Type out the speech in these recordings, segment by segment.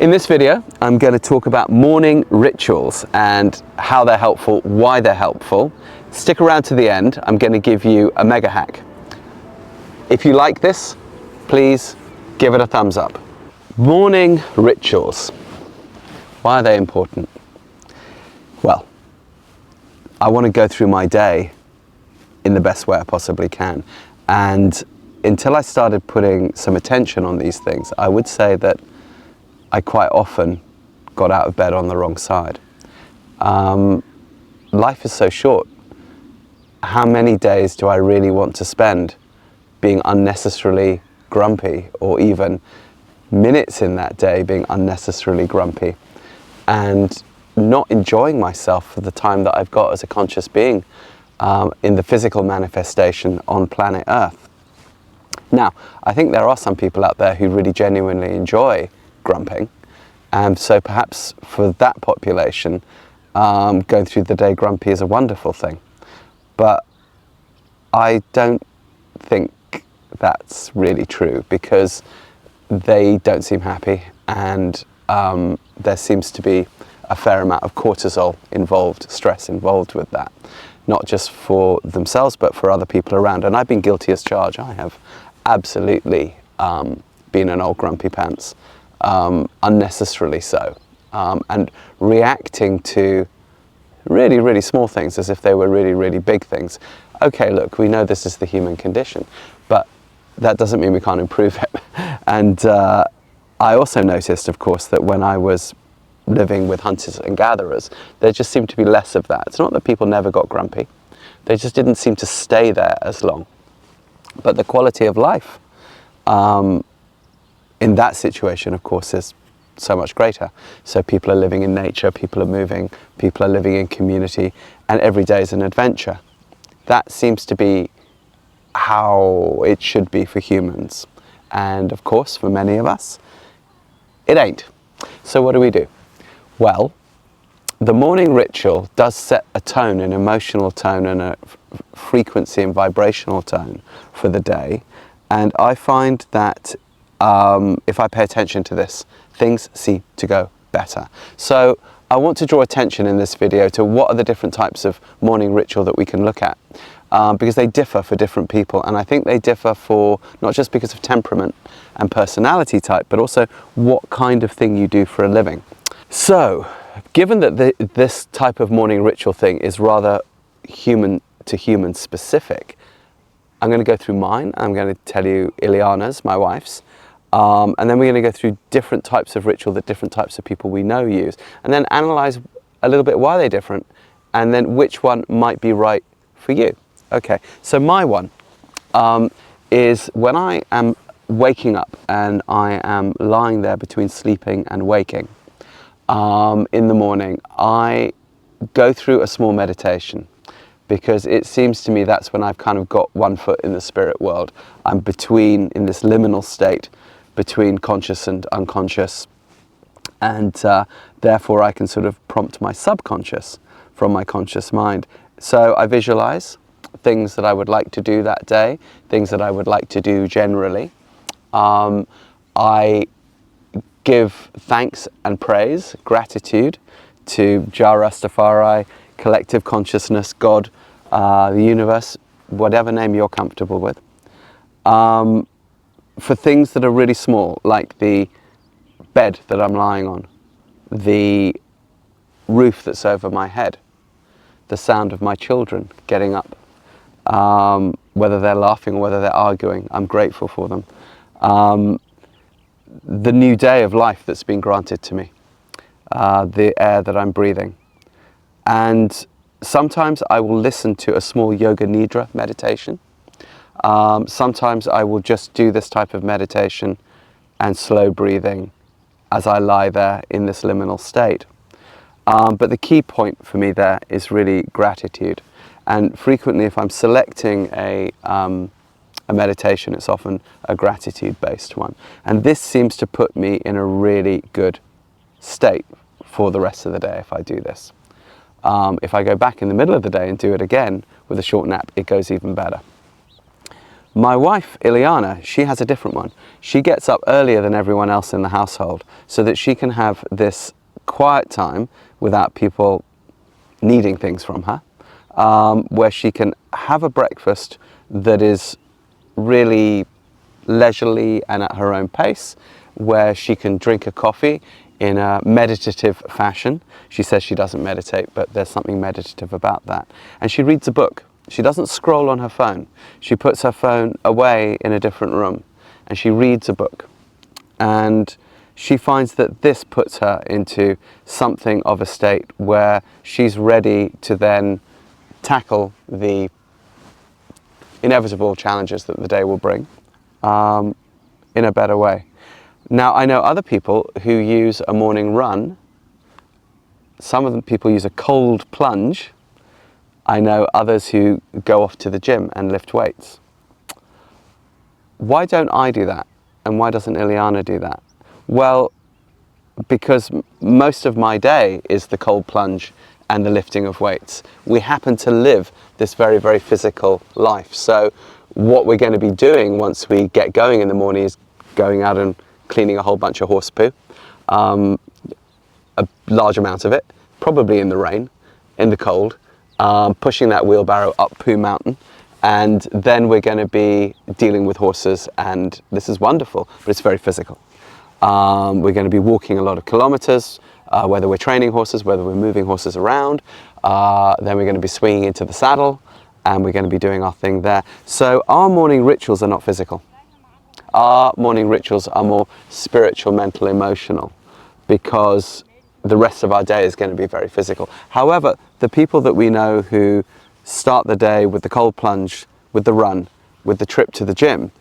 In this video, I'm going to talk about morning rituals and how they're helpful, why they're helpful. Stick around to the end. I'm going to give you a mega hack. If you like this, please give it a thumbs up. Morning rituals. Why are they important? Well, I want to go through my day in the best way I possibly can. And until I started putting some attention on these things, I would say that I quite often got out of bed on the wrong side. Life is so short. How many days do I really want to spend being unnecessarily grumpy, or even minutes in that day being unnecessarily grumpy, and not enjoying myself for the time that I've got as a conscious being in the physical manifestation on planet Earth? Now, I think there are some people out there who really genuinely enjoy grumping, and so perhaps for that population, going through the day grumpy is a wonderful thing. But I don't think that's really true, because they don't seem happy, and there seems to be a fair amount of cortisol involved, stress involved with that, not just for themselves but for other people around. And I've been guilty as charged. I have absolutely been an old grumpy pants, unnecessarily so, and reacting to really, really small things as if they were really, really big things. Okay, look, we know this is the human condition, but that doesn't mean we can't improve it. And I also noticed, of course, that when I was living with hunters and gatherers, there just seemed to be less of that. It's not that people never got grumpy, they just didn't seem to stay there as long. But the quality of life in that situation, of course, is so much greater. So people are living in nature, people are moving, people are living in community, and every day is an adventure. That seems to be how it should be for humans. And of course, for many of us, it ain't. So what do? Well, the morning ritual does set a tone, an emotional tone, and a frequency and vibrational tone for the day. And I find that if I pay attention to this, things seem to go better. So I want to draw attention in this video to what are the different types of morning ritual that we can look at, because they differ for different people. And I think they differ for not just because of temperament and personality type, but also what kind of thing you do for a living. So given that this type of morning ritual thing is rather human to human specific, I'm going to go through mine. I'm going to tell you Ileana's, my wife's, and then we're going to go through different types of ritual that different types of people we know use, and then analyze a little bit why they're different, and then which one might be right for you. Okay, so my one is when I am waking up and I am lying there between sleeping and waking. In the morning, I go through a small meditation, because it seems to me that's when I've kind of got one foot in the spirit world. I'm in this liminal state between conscious and unconscious, and therefore I can sort of prompt my subconscious from my conscious mind. So I visualize things that I would like to do that day, things that I would like to do generally. I give thanks and praise, gratitude to Jah Rastafari, collective consciousness, God, the universe, whatever name you're comfortable with, for things that are really small, like the bed that I'm lying on, the roof that's over my head, the sound of my children getting up, whether they're laughing or whether they're arguing, I'm grateful for them. The new day of life that's been granted to me, the air that I'm breathing. And sometimes I will listen to a small yoga nidra meditation. Sometimes I will just do this type of meditation and slow breathing as I lie there in this liminal state. But the key point for me there is really gratitude. And frequently, if I'm selecting a meditation, it's often a gratitude-based one. And this seems to put me in a really good state for the rest of the day if I do this. If I go back in the middle of the day and do it again with a short nap, it goes even better. My wife, Ileana, she has a different one. She gets up earlier than everyone else in the household so that she can have this quiet time without people needing things from her, where she can have a breakfast that is really leisurely and at her own pace, where she can drink a coffee in a meditative fashion. She says she doesn't meditate, but there's something meditative about that. And she reads a book. She doesn't scroll on her phone. She puts her phone away in a different room and she reads a book. And she finds that this puts her into something of a state where she's ready to then tackle the inevitable challenges that the day will bring in a better way. Now, I know other people who use a morning run. Some of the people use a cold plunge. I know others who go off to the gym and lift weights. Why don't I do that? And why doesn't Ileana do that? Well, because most of my day is the cold plunge and the lifting of weights. We happen to live this very, very physical life. So what we're going to be doing once we get going in the morning is going out and cleaning a whole bunch of horse poo, a large amount of it, probably in the rain, in the cold, pushing that wheelbarrow up Poo Mountain, and then we're going to be dealing with horses, and this is wonderful, but it's very physical. We're going to be walking a lot of kilometers, whether we're training horses, whether we're moving horses around, then we're going to be swinging into the saddle, and we're going to be doing our thing there. So our morning rituals are not physical. Our morning rituals are more spiritual, mental, emotional, because the rest of our day is going to be very physical. However, the people that we know who start the day with the cold plunge, with the run, with the trip to the gym,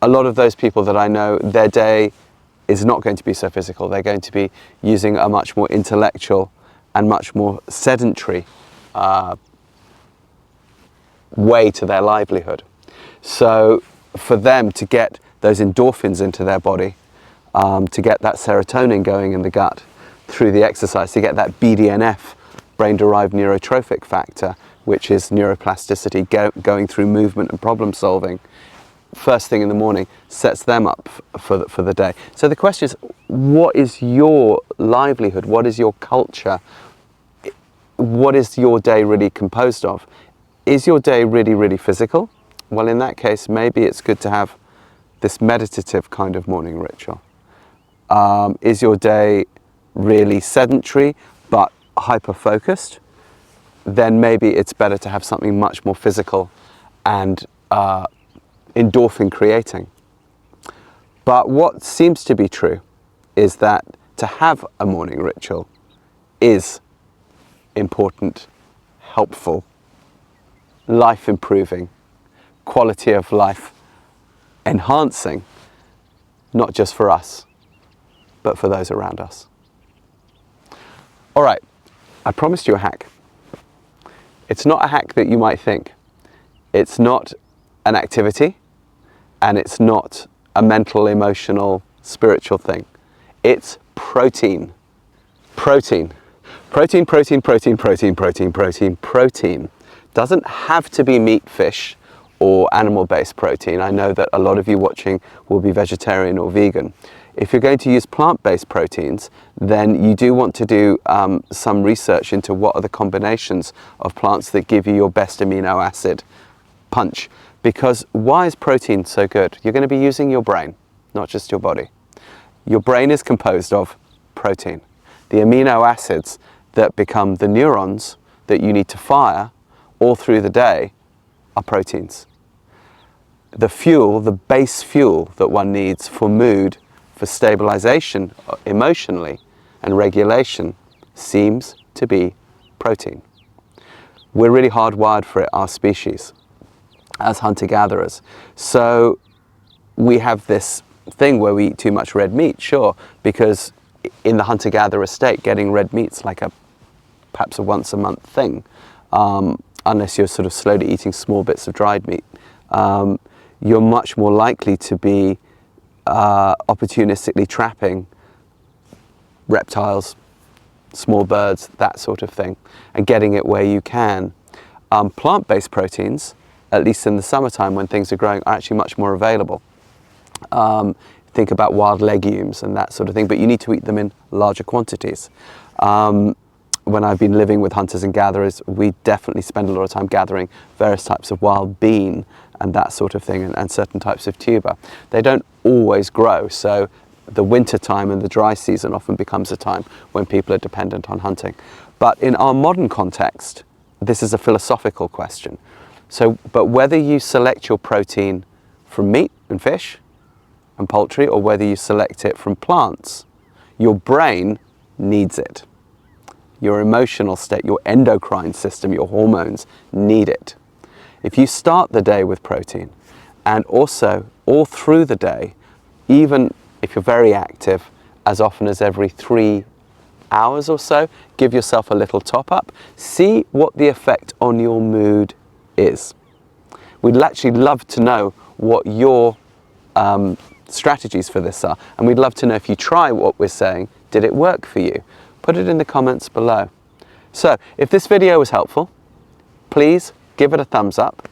a lot of those people that I know, their day is not going to be so physical. They're going to be using a much more intellectual and much more sedentary way to their livelihood. So for them to get those endorphins into their body, to get that serotonin going in the gut through the exercise, to get that BDNF, brain-derived neurotrophic factor, which is neuroplasticity, going through movement and problem solving, first thing in the morning, sets them up for the day. So the question is, what is your livelihood? What is your culture? What is your day really composed of? Is your day really, really physical? Well, in that case, maybe it's good to have this meditative kind of morning ritual. Is your day really sedentary but hyper-focused? Then maybe it's better to have something much more physical and endorphin creating. But what seems to be true is that to have a morning ritual is important, helpful, life improving, quality of life enhancing, not just for us, but for those around us. All right, I promised you a hack. It's not a hack that you might think. It's not an activity, and it's not a mental, emotional, spiritual thing. It's protein. Protein. Protein, protein, protein, protein, protein, protein, protein. Doesn't have to be meat, fish, or animal-based protein. I know that a lot of you watching will be vegetarian or vegan. If you're going to use plant-based proteins, then you do want to do some research into what are the combinations of plants that give you your best amino acid punch. Because why is protein so good? You're going to be using your brain, not just your body. Your brain is composed of protein. The amino acids that become the neurons that you need to fire all through the day are proteins. The fuel, the base fuel that one needs for mood, for stabilization emotionally and regulation, seems to be protein. We're really hardwired for it, our species, as hunter-gatherers. So we have this thing where we eat too much red meat, sure, because in the hunter-gatherer state, getting red meat's like perhaps a once a month thing, unless you're sort of slowly eating small bits of dried meat. You're much more likely to be opportunistically trapping reptiles, small birds, that sort of thing, and getting it where you can. Plant-based proteins at least in the summertime when things are growing, are actually much more available. Think about wild legumes and that sort of thing, but you need to eat them in larger quantities. When I've been living with hunters and gatherers, we definitely spend a lot of time gathering various types of wild bean and that sort of thing, and certain types of tuber. They don't always grow, so the winter time and the dry season often becomes a time when people are dependent on hunting. But in our modern context, this is a philosophical question. So, but whether you select your protein from meat and fish and poultry, or whether you select it from plants, your brain needs it. Your emotional state, your endocrine system, your hormones need it. If you start the day with protein, and also all through the day, even if you're very active, as often as every 3 hours or so, give yourself a little top up, see what the effect on your mood is. We'd actually love to know what your strategies for this are, and we'd love to know, if you try what we're saying, did it work for you? Put it in the comments below. So if this video was helpful, please give it a thumbs up,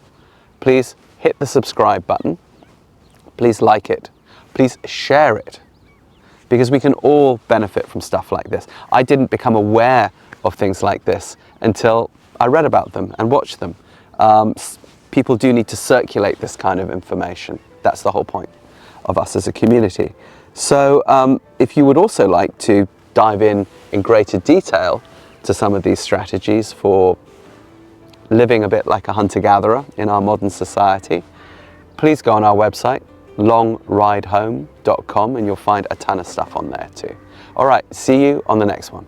please hit the subscribe button, please like it, please share it, because we can all benefit from stuff like this. I didn't become aware of things like this until I read about them and watched them. People do need to circulate this kind of information. That's the whole point of us as a community. So if you would also like to dive in greater detail to some of these strategies for living a bit like a hunter-gatherer in our modern society, please go on our website, longridehome.com, and you'll find a ton of stuff on there too. All right, see you on the next one.